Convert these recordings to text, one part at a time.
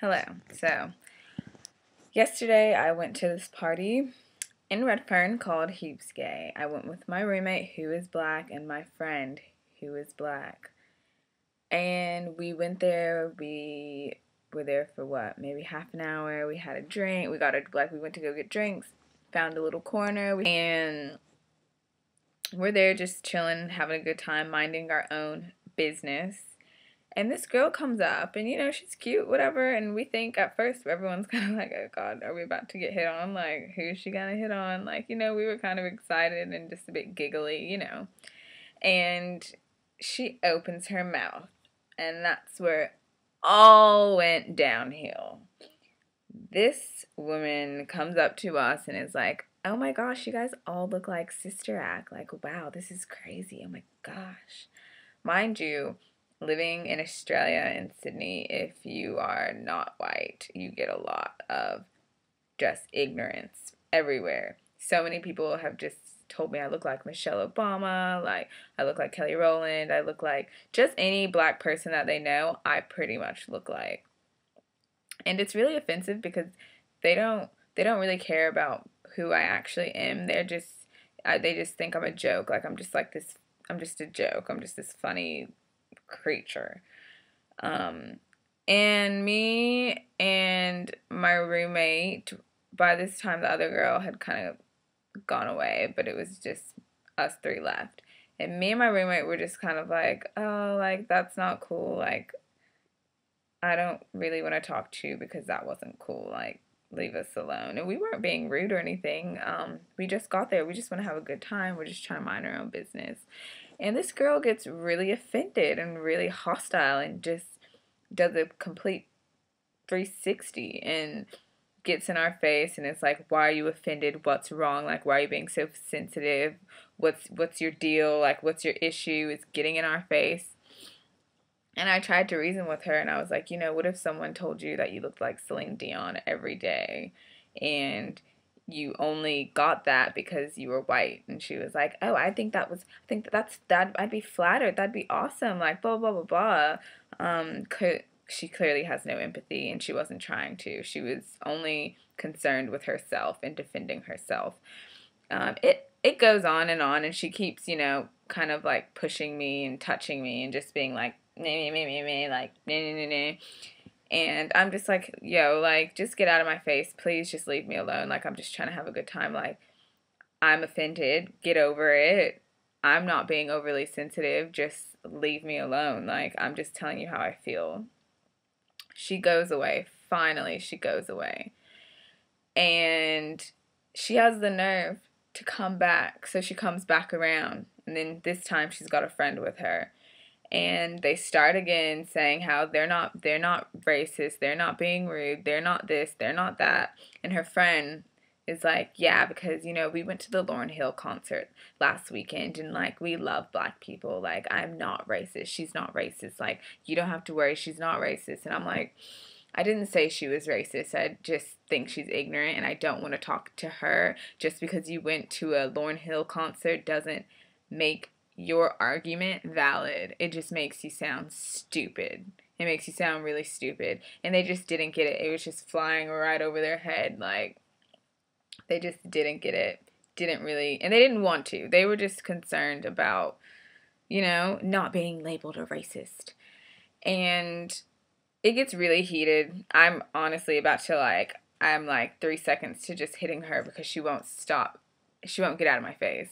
Hello. So, yesterday I went to this party in Redfern called Heaps Gay. I went with my roommate who is black and my friend who is black. And we went there. We were there for what? Maybe half an hour. We had a drink. We went to go get drinks. Found a little corner and we're there just chilling, having a good time, minding our own business. And this girl comes up, and she's cute, whatever. And we think at first, everyone's kind of like, oh God, are we about to get hit on? Like, who's she gonna hit on? Like, we were kind of excited and just a bit giggly. And she opens her mouth, and that's where it all went downhill. This woman comes up to us and is like, oh my gosh, you guys all look like Sister Act. Like, wow, this is crazy. Oh my gosh. Mind you, living in Australia in Sydney, if you are not white, you get a lot of just ignorance everywhere. So many people have just told me I look like Michelle Obama, like I look like Kelly Rowland, I look like just any black person that they know, I pretty much look like. And it's really offensive because they don't really care about who I actually am. They just think I'm a joke. Like I'm just a joke. I'm just this funny creature. And me and my roommate, by this time the other girl had kind of gone away, but it was just us three left. And me and my roommate were just kind of like, oh, like, that's not cool. Like, I don't really want to talk to you because that wasn't cool. Like, leave us alone. And we weren't being rude or anything. We just got there. We just want to have a good time. We're just trying to mind our own business. And this girl gets really offended and really hostile and just does a complete 360 and gets in our face and it's like, why are you offended? What's wrong? Like, why are you being so sensitive? What's your deal? Like, what's your issue? It's getting in our face. And I tried to reason with her and I was like, what if someone told you that you looked like Celine Dion every day and you only got that because you were white? And she was like, oh, I think I'd be flattered. That'd be awesome. Like, blah, blah, blah, blah. She clearly has no empathy and she wasn't trying to. She was only concerned with herself and defending herself. It goes on and she keeps, kind of like pushing me and touching me and just being like, me, like, nah. And I'm just like, yo, like, just get out of my face. Please just leave me alone. Like, I'm just trying to have a good time. Like, I'm offended. Get over it. I'm not being overly sensitive. Just leave me alone. Like, I'm just telling you how I feel. She goes away. Finally, she goes away. And she has the nerve to come back. So she comes back around. And then this time she's got a friend with her. And they start again saying how they're not racist, they're not being rude, they're not this, they're not that. And her friend is like, yeah, because, we went to the Lauryn Hill concert last weekend and, like, we love black people. Like, I'm not racist. She's not racist. Like, you don't have to worry. She's not racist. And I'm like, I didn't say she was racist. I just think she's ignorant and I don't want to talk to her. Just because you went to a Lauryn Hill concert doesn't make your argument valid. It just makes you sound stupid. It makes you sound really stupid. And they just didn't get it. It was just flying right over their head. Like, they just didn't get it. Didn't really, and they didn't want to. They were just concerned about, not being labeled a racist. And it gets really heated. I'm honestly about to, I'm like 3 seconds to just hitting her because she won't stop. She won't get out of my face.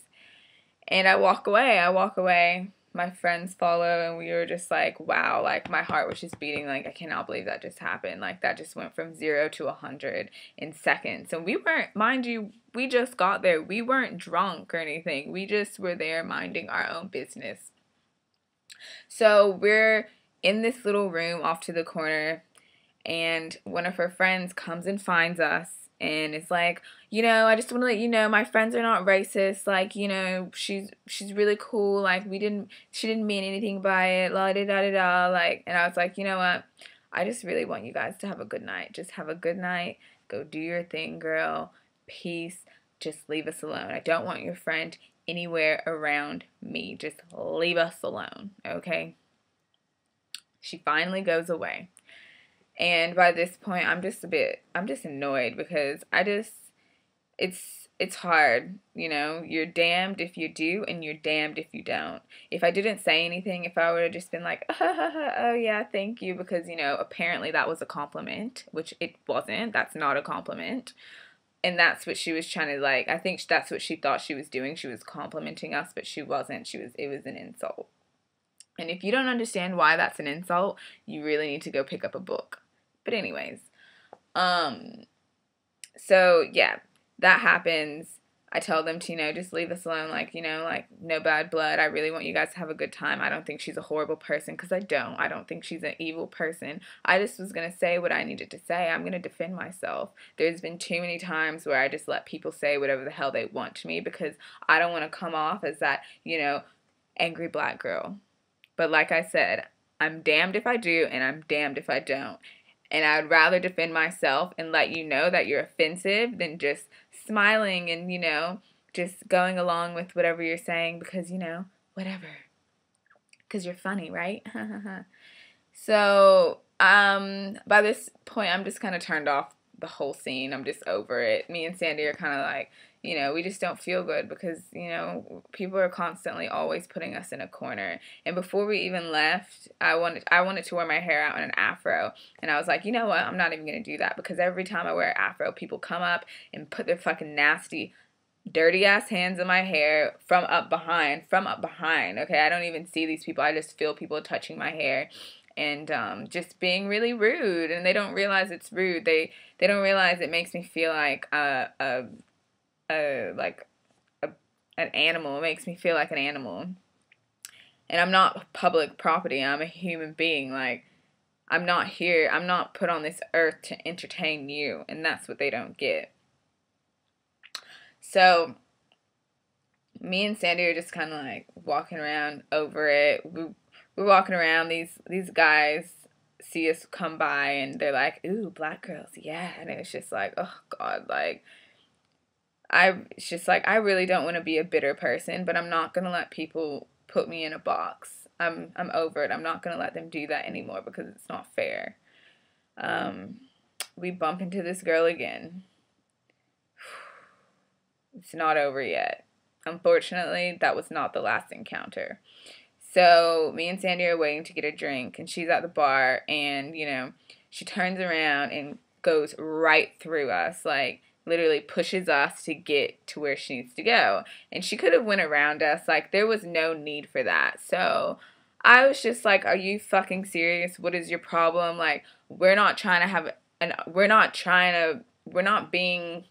And I walk away. My friends follow, and we were just like, wow, like, my heart was just beating, like, I cannot believe that just happened. Like, that just went from 0 to 100 in seconds. And we weren't, mind you, we just got there. We weren't drunk or anything. We just were there minding our own business. So we're in this little room off to the corner, and one of her friends comes and finds us. And it's like, I just want to let you know my friends are not racist. Like, she's really cool. Like, she didn't mean anything by it. La da da da da. Like, and I was like, you know what? I just really want you guys to have a good night. Just have a good night. Go do your thing, girl. Peace. Just leave us alone. I don't want your friend anywhere around me. Just leave us alone. Okay? She finally goes away. And by this point, I'm just annoyed because it's hard, you know. You're damned if you do, and you're damned if you don't. If I didn't say anything, if I would have just been like, oh yeah, thank you, because, you know, apparently that was a compliment, which it wasn't. That's not a compliment. And that's what she was trying to, like, I think that's what she thought she was doing. She was complimenting us, but she wasn't. It was an insult. And if you don't understand why that's an insult, you really need to go pick up a book. But anyways, so yeah, that happens. I tell them to, you know, just leave us alone, like, you know, like, no bad blood. I really want you guys to have a good time. I don't think she's a horrible person, because I don't think she's an evil person. I just was going to say what I needed to say. I'm going to defend myself. There's been too many times where I just let people say whatever the hell they want to me, because I don't want to come off as that, you know, angry black girl. But like I said, I'm damned if I do, and I'm damned if I don't. And I'd rather defend myself and let you know that you're offensive than just smiling and, you know, just going along with whatever you're saying because, you know, whatever. Because you're funny, right? So, by this point, I'm just kind of turned off the whole scene. I'm just over it. Me and Sandy are kind of like, you know, we just don't feel good because, you know, people are constantly always putting us in a corner. And before we even left, I wanted to wear my hair out in an afro. And I was like, you know what? I'm not even going to do that, because every time I wear an afro, people come up and put their fucking nasty, dirty ass hands in my hair from up behind, okay? I don't even see these people. I just feel people touching my hair and just being really rude, and they don't realize it's rude. They don't realize it makes me feel like an animal. It makes me feel like an animal. And I'm not public property. I'm a human being. Like, I'm not here. I'm not put on this earth to entertain you. And that's what they don't get. So, me and Sandy are just kind of like walking around over it. We're walking around. These guys see us come by and they're like, ooh, black girls, yeah. And it's just like, oh God, like, it's just like, I really don't want to be a bitter person, but I'm not going to let people put me in a box. I'm over it. I'm not going to let them do that anymore because it's not fair. We bump into this girl again. It's not over yet. Unfortunately, that was not the last encounter. So me and Sandy are waiting to get a drink, and she's at the bar, and, you know, she turns around and goes right through us, like, literally pushes us to get to where she needs to go. And she could have went around us. Like, there was no need for that. So I was just like, are you fucking serious? What is your problem? Like, we're not being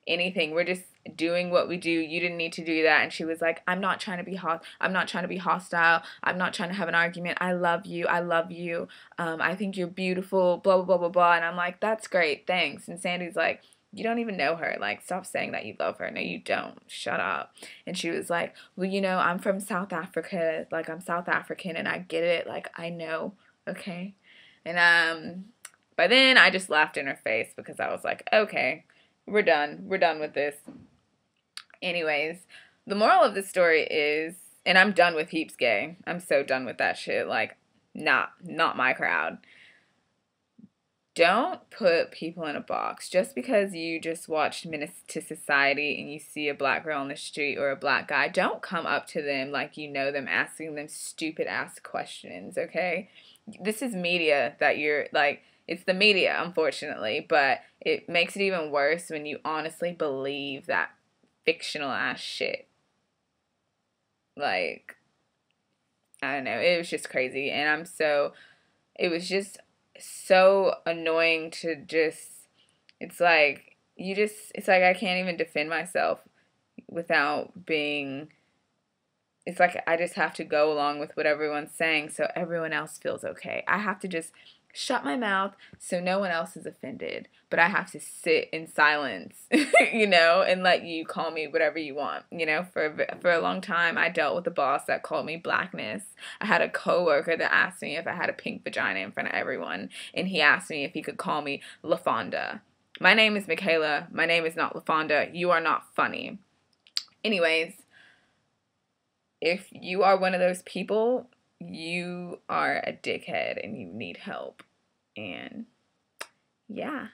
anything. We're just doing what we do. You didn't need to do that. And she was like, I'm not trying to be hostile. I'm not trying to have an argument. I love you. I think you're beautiful, blah, blah, blah, blah, blah. And I'm like, that's great. Thanks. And Sandy's like, you don't even know her. Like, stop saying that you love her. No, you don't. Shut up. And she was like, well, you know, I'm from South Africa. Like, I'm South African and I get it. Like, I know. Okay. And, by then I just laughed in her face because I was like, okay, we're done. We're done with this. Anyways, the moral of the story is, and I'm done with Heaps Gay. I'm so done with that shit. Like, not my crowd. Don't put people in a box. Just because you just watched Menace to Society and you see a black girl on the street or a black guy, don't come up to them like you know them, asking them stupid ass questions, okay? This is media that you're, like, it's the media, unfortunately, but it makes it even worse when you honestly believe that fictional ass shit. Like, I don't know, it was just crazy, and it was just so annoying to just, it's like I can't even defend myself without being, it's like I just have to go along with what everyone's saying so everyone else feels okay. I have to just shut my mouth so no one else is offended, but I have to sit in silence, you know, and let you call me whatever you want. You know, for a long time, I dealt with a boss that called me blackness. I had a coworker that asked me if I had a pink vagina in front of everyone, and he asked me if he could call me LaFonda. My name is Michaela. My name is not LaFonda. You are not funny. Anyways, if you are one of those people, you are a dickhead and you need help. And yeah.